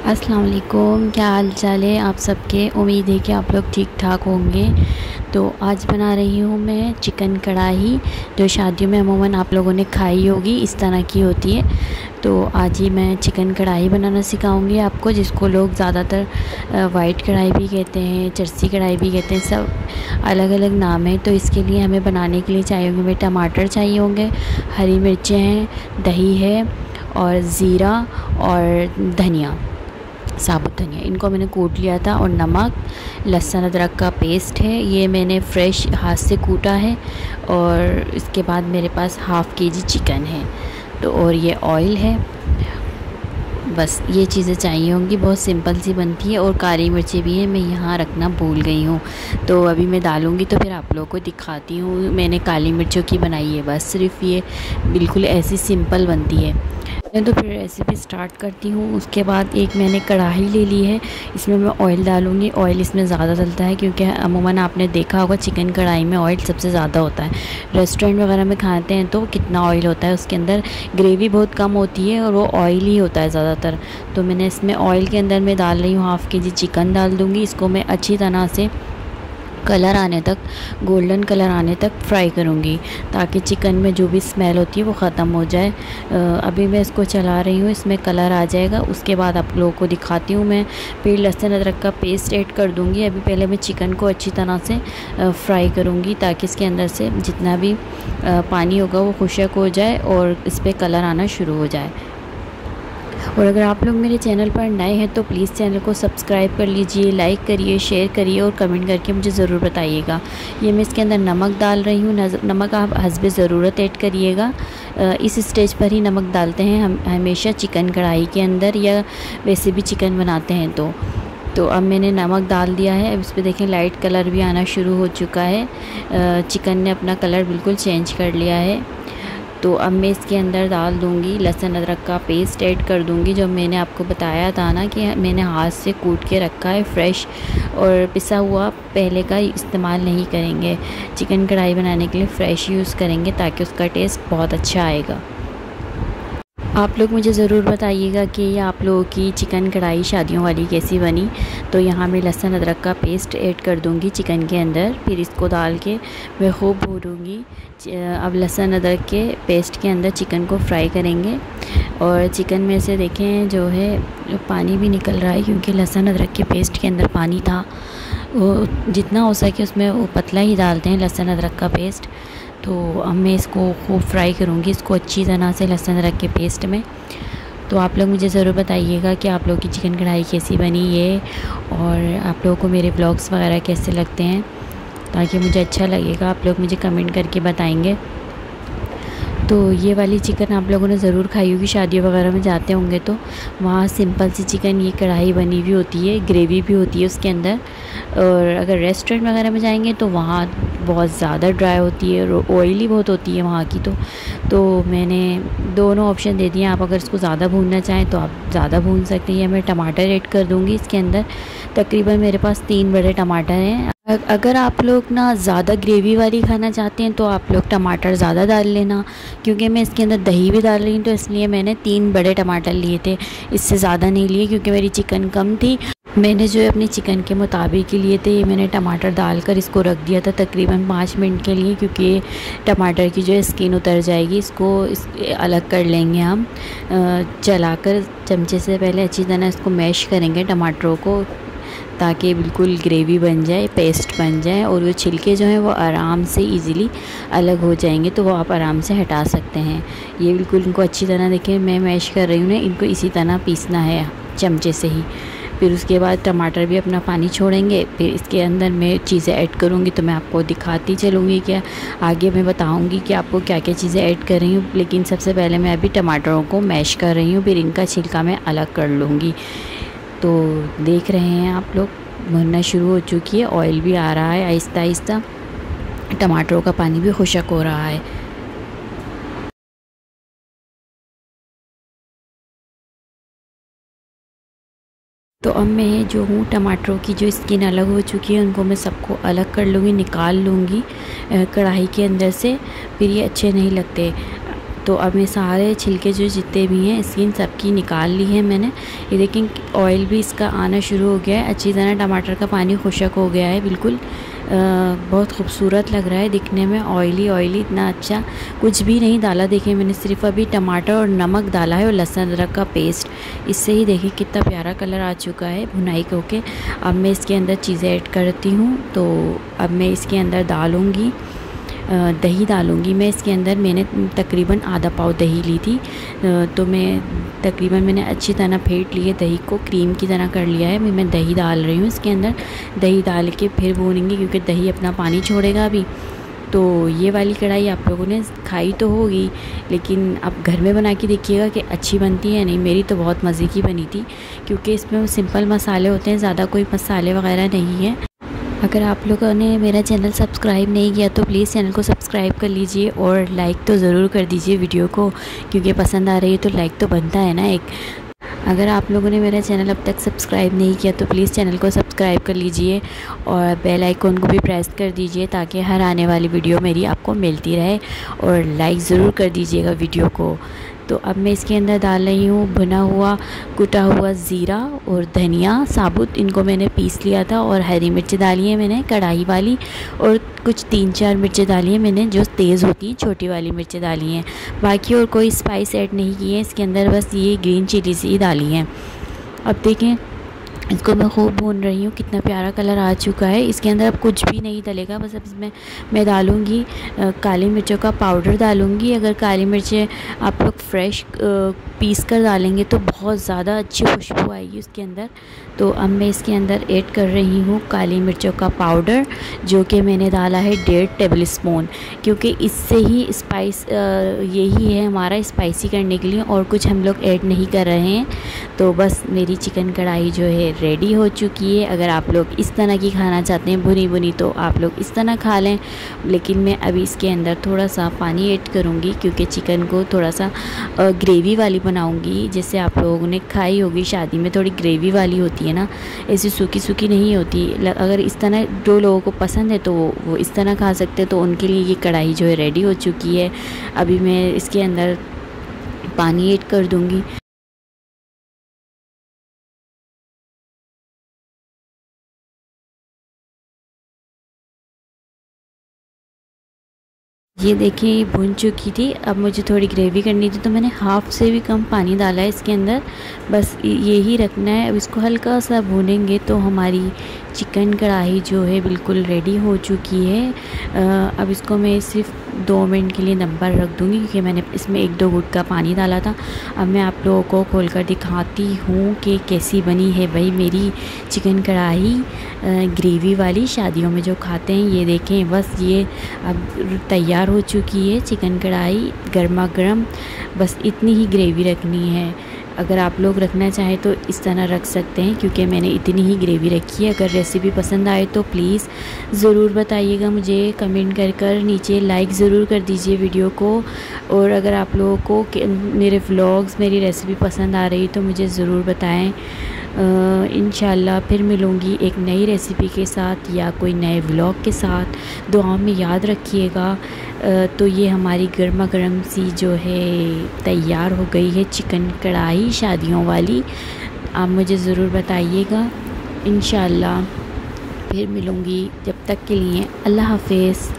अस्सलाम वालेकुम, क्या हाल चाल है आप सबके। उम्मीद है कि आप लोग ठीक ठाक होंगे। तो आज बना रही हूँ मैं चिकन कढ़ाई, जो शादियों में अमूमन आप लोगों ने खाई होगी, इस तरह की होती है। तो आज ही मैं चिकन कढ़ाई बनाना सिखाऊंगी आपको, जिसको लोग ज़्यादातर वाइट कढ़ाई भी कहते हैं, चरसी कढ़ाई भी कहते हैं, सब अलग अलग नाम है। तो इसके लिए हमें बनाने के लिए चाहिए होंगे टमाटर चाहिए होंगे, हरी मिर्चें हैं, दही है और ज़ीरा और धनिया, साबुत धनिया, इनको मैंने कूट लिया था। और नमक, लहसुन अदरक का पेस्ट है, ये मैंने फ़्रेश हाथ से कूटा है। और इसके बाद मेरे पास हाफ़ केजी चिकन है। तो और ये ऑयल है। बस ये चीज़ें चाहिए होंगी, बहुत सिंपल सी बनती है। और काली मिर्ची भी है, मैं यहाँ रखना भूल गई हूँ, तो अभी मैं डालूँगी तो फिर आप लोगों को दिखाती हूँ। मैंने काली मिर्चों की बनाई है, बस सिर्फ ये बिल्कुल ऐसी सिंपल बनती है। तो फिर रेसिपी स्टार्ट करती हूँ। उसके बाद एक मैंने कढ़ाई ले ली है, इसमें मैं ऑयल डालूँगी। ऑयल इसमें ज़्यादा डलता है क्योंकि अमूमन आपने देखा होगा चिकन कढ़ाई में ऑयल सबसे ज़्यादा होता है। रेस्टोरेंट वगैरह में खाते हैं तो कितना ऑयल होता है, उसके अंदर ग्रेवी बहुत कम होती है और वो ऑयल ही होता है ज़्यादातर। तो मैंने इसमें ऑयल के अंदर मैं डाल रही हूँ हाफ़ केजी चिकन डाल दूँगी। इसको मैं अच्छी तरह से कलर आने तक, गोल्डन कलर आने तक फ्राई करूँगी, ताकि चिकन में जो भी स्मेल होती है वो ख़त्म हो जाए। अभी मैं इसको चला रही हूँ, इसमें कलर आ जाएगा। उसके बाद आप लोगों को दिखाती हूँ मैं। फिर लहसुन अदरक का पेस्ट ऐड कर दूँगी। अभी पहले मैं चिकन को अच्छी तरह से फ्राई करूँगी, ताकि इसके अंदर से जितना भी पानी होगा वो खुश्क हो जाए और इस पर कलर आना शुरू हो जाए। और अगर आप लोग मेरे चैनल पर नए हैं तो प्लीज़ चैनल को सब्सक्राइब कर लीजिए, लाइक करिए, शेयर करिए और कमेंट करके मुझे ज़रूर बताइएगा। ये मैं इसके अंदर नमक डाल रही हूँ। नमक आप हस्बे ज़रूरत ऐड करिएगा। इस स्टेज पर ही नमक डालते हैं हम हमेशा चिकन कढ़ाई के अंदर, या वैसे भी चिकन बनाते हैं तो अब मैंने नमक डाल दिया है। अब इस पर देखें लाइट कलर भी आना शुरू हो चुका है। चिकन ने अपना कलर बिल्कुल चेंज कर लिया है। तो अब मैं इसके अंदर डाल दूँगी लहसुन अदरक का पेस्ट ऐड कर दूँगी, जो मैंने आपको बताया था ना कि मैंने हाथ से कूट के रखा है फ्रेश, और पिसा हुआ पहले का इस्तेमाल नहीं करेंगे। चिकन कढ़ाई बनाने के लिए फ़्रेश यूज़ करेंगे, ताकि उसका टेस्ट बहुत अच्छा आएगा। आप लोग मुझे ज़रूर बताइएगा कि ये आप लोगों की चिकन कढ़ाई शादियों वाली कैसी बनी। तो यहाँ मैं लहसुन अदरक का पेस्ट ऐड कर दूँगी चिकन के अंदर, फिर इसको डाल के मैं खूब भूनूँगी। अब लहसुन अदरक के पेस्ट के अंदर चिकन को फ्राई करेंगे। और चिकन में से देखें जो है पानी भी निकल रहा है, क्योंकि लहसुन अदरक के पेस्ट के अंदर पानी था। वो जितना हो सके उसमें वो पतला ही डालते हैं लहसुन अदरक का पेस्ट। तो अब मैं इसको खूब फ्राई करूँगी, इसको अच्छी तरह से लहसुन अदरक के पेस्ट में। तो आप लोग मुझे ज़रूर बताइएगा कि आप लोगों की चिकन कढ़ाई कैसी बनी है, और आप लोगों को मेरे ब्लॉग्स वगैरह कैसे लगते हैं, ताकि मुझे अच्छा लगेगा। आप लोग मुझे कमेंट करके बताएंगे। तो ये वाली चिकन आप लोगों ने ज़रूर खाई होगी, शादियों वगैरह में जाते होंगे तो वहाँ सिंपल सी चिकन ये कढ़ाई बनी हुई होती है, ग्रेवी भी होती है उसके अंदर। और अगर रेस्टोरेंट वगैरह में जाएंगे तो वहाँ बहुत ज़्यादा ड्राई होती है और ऑयली बहुत होती है वहाँ की। तो मैंने दोनों ऑप्शन दे दिए। आप अगर इसको ज़्यादा भूनना चाहें तो आप ज़्यादा भून सकते हैं। मैं टमाटर ऐड कर दूँगी इसके अंदर। तकरीबन मेरे पास 3 बड़े टमाटर हैं। अगर आप लोग ना ज़्यादा ग्रेवी वाली खाना चाहते हैं तो आप लोग टमाटर ज़्यादा डाल लेना, क्योंकि मैं इसके अंदर दही भी डाल रही हूँ, तो इसलिए मैंने 3 बड़े टमाटर लिए थे, इससे ज़्यादा नहीं लिए, क्योंकि मेरी चिकन कम थी। मैंने जो है अपनी चिकन के मुताबिक ही लिए थे। ये मैंने टमाटर डालकर इसको रख दिया था तकरीबन 5 मिनट के लिए, क्योंकि टमाटर की जो है स्किन उतर जाएगी। इसको अलग कर लेंगे हम, चलाकर चमचे से पहले अच्छी तरह इसको मैश करेंगे टमाटरों को, ताकि बिल्कुल ग्रेवी बन जाए, पेस्ट बन जाए। और वो छिलके जो हैं वो आराम से इजीली अलग हो जाएंगे, तो वो आप आराम से हटा सकते हैं। ये बिल्कुल इनको अच्छी तरह देखिए मैं मैश कर रही हूँ ना, इनको इसी तरह पीसना है चमचे से ही। फिर उसके बाद टमाटर भी अपना पानी छोड़ेंगे। फिर इसके अंदर मैं चीज़ें ऐड करूँगी, तो मैं आपको दिखाती चलूँगी। क्या आगे मैं बताऊँगी कि आपको क्या क्या चीज़ें ऐड कर रही हूँ, लेकिन सबसे पहले मैं अभी टमाटरों को मैश कर रही हूँ, फिर इनका छिलका मैं अलग कर लूँगी। तो देख रहे हैं आप लोग भुनना शुरू हो चुकी है, ऑयल भी आ रहा है आहिस्ता आहिस्ता, टमाटरों का पानी भी खुश्क हो रहा है। तो अब मैं जो हूँ टमाटरों की जो स्किन अलग हो चुकी है उनको मैं सबको अलग कर लूँगी, निकाल लूँगी कढ़ाई के अंदर से, फिर ये अच्छे नहीं लगते। तो अब मैं सारे छिलके जो जितने भी हैं स्किन सबकी निकाल ली है मैंने। ये देखें ऑयल भी इसका आना शुरू हो गया है अच्छी तरह, टमाटर का पानी खुशक हो गया है बिल्कुल। बहुत खूबसूरत लग रहा है दिखने में, ऑयली ऑयली इतना अच्छा। कुछ भी नहीं डाला, देखें मैंने सिर्फ अभी टमाटर और नमक डाला है और लहसुन अदरक का पेस्ट। इससे ही देखें कितना प्यारा कलर आ चुका है भुनाई होके। अब मैं इसके अंदर चीज़ें ऐड करती हूँ। तो अब मैं इसके अंदर डालूँगी दही डालूँगी मैं इसके अंदर। मैंने तकरीबन आधा पाव दही ली थी, तो मैंने अच्छी तरह फेंट लिए दही को, क्रीम की तरह कर लिया है। मैं दही डाल रही हूँ इसके अंदर। दही डाल के फिर भूनेंगे क्योंकि दही अपना पानी छोड़ेगा अभी। तो ये वाली कढ़ाई आप लोगों ने खाई तो होगी, लेकिन आप घर में बना के देखिएगा कि अच्छी बनती है नहीं। मेरी तो बहुत मज़े की बनी थी क्योंकि इसमें सिंपल मसाले होते हैं, ज़्यादा कोई मसाले वगैरह नहीं है। अगर आप लोगों ने मेरा चैनल सब्सक्राइब नहीं किया तो प्लीज़ चैनल को सब्सक्राइब कर लीजिए और लाइक तो ज़रूर कर दीजिए वीडियो को, क्योंकि पसंद आ रही है तो लाइक तो बनता है ना एक। अगर आप लोगों ने मेरा चैनल अब तक सब्सक्राइब नहीं किया तो प्लीज़ चैनल को सब्सक्राइब कर लीजिए और बेल आइकन को भी प्रेस कर दीजिए ताकि हर आने वाली वीडियो मेरी आपको मिलती रहे, और लाइक ज़रूर कर दीजिएगा वीडियो को। तो अब मैं इसके अंदर डाल रही हूँ भुना हुआ कुटा हुआ ज़ीरा और धनिया साबुत, इनको मैंने पीस लिया था, और हरी मिर्च डाली है मैंने कढ़ाई वाली, और कुछ 3-4 मिर्चें डाली हैं मैंने जो तेज़ होती हैं, छोटी वाली मिर्चें डाली हैं। बाकी और कोई स्पाइस ऐड नहीं की है इसके अंदर, बस ये ग्रीन चिली सी डाली हैं। अब देखें इसको मैं खूब भून रही हूँ, कितना प्यारा कलर आ चुका है। इसके अंदर अब कुछ भी नहीं डलेगा, बस अब इसमें मैं डालूँगी काली मिर्चों का पाउडर डालूँगी। अगर काली मिर्चें आप लोग फ्रेश पीस कर डालेंगे तो बहुत ज़्यादा अच्छी खुशबू आएगी उसके अंदर। तो अब मैं इसके अंदर ऐड कर रही हूँ काली मिर्चों का पाउडर, जो कि मैंने डाला है 1.5 टेबल स्पून, क्योंकि इससे ही स्पाइस यही है हमारा स्पाइसी करने के लिए, और कुछ हम लोग ऐड नहीं कर रहे हैं। तो बस मेरी चिकन कढ़ाई जो है रेडी हो चुकी है। अगर आप लोग इस तरह की खाना चाहते हैं भुनी भुनी तो आप लोग इस तरह खा लें, लेकिन मैं अभी इसके अंदर थोड़ा सा पानी ऐड करूँगी क्योंकि चिकन को थोड़ा सा ग्रेवी वाली बनाऊँगी। जैसे आप लोगों ने खाई होगी शादी में थोड़ी ग्रेवी वाली होती है ना, ऐसी सूखी सूखी नहीं होती। अगर इस तरह जो लोगों को पसंद है तो वो इस तरह खा सकते हैं, तो उनके लिए ये कढ़ाई जो है रेडी हो चुकी है। अभी मैं इसके अंदर पानी ऐड कर दूँगी। ये देखिए ये भुन चुकी थी। अब मुझे थोड़ी ग्रेवी करनी थी तो मैंने हाफ़ से भी कम पानी डाला है इसके अंदर। बस यही रखना है। अब इसको हल्का सा भूनेंगे तो हमारी चिकन कढ़ाई जो है बिल्कुल रेडी हो चुकी है। अब इसको मैं सिर्फ 2 मिनट के लिए दम पर रख दूँगी क्योंकि मैंने इसमें 1-2 घूंट का पानी डाला था। अब मैं आप लोगों को खोलकर दिखाती हूँ कि कैसी बनी है भाई मेरी चिकन कढ़ाई ग्रेवी वाली, शादियों में जो खाते हैं। ये देखें बस ये अब तैयार हो चुकी है चिकन कढ़ाई गर्मा गर्म। बस इतनी ही ग्रेवी रखनी है। अगर आप लोग रखना चाहें तो इस तरह रख सकते हैं, क्योंकि मैंने इतनी ही ग्रेवी रखी है। अगर रेसिपी पसंद आए तो प्लीज़ ज़रूर बताइएगा मुझे कमेंट कर नीचे, लाइक ज़रूर कर दीजिए वीडियो को। और अगर आप लोगों को मेरे व्लॉग्स मेरी रेसिपी पसंद आ रही तो मुझे ज़रूर बताएं। इंशाल्लाह फिर मिलूँगी एक नई रेसिपी के साथ या कोई नए व्लॉग के साथ। दुआ में याद रखिएगा। तो ये हमारी गर्मा गर्म सी जो है तैयार हो गई है चिकन कढ़ाई शादियों वाली। आप मुझे ज़रूर बताइएगा। इंशाल्लाह फिर मिलूँगी। जब तक के लिए अल्लाह हाफ़िज़।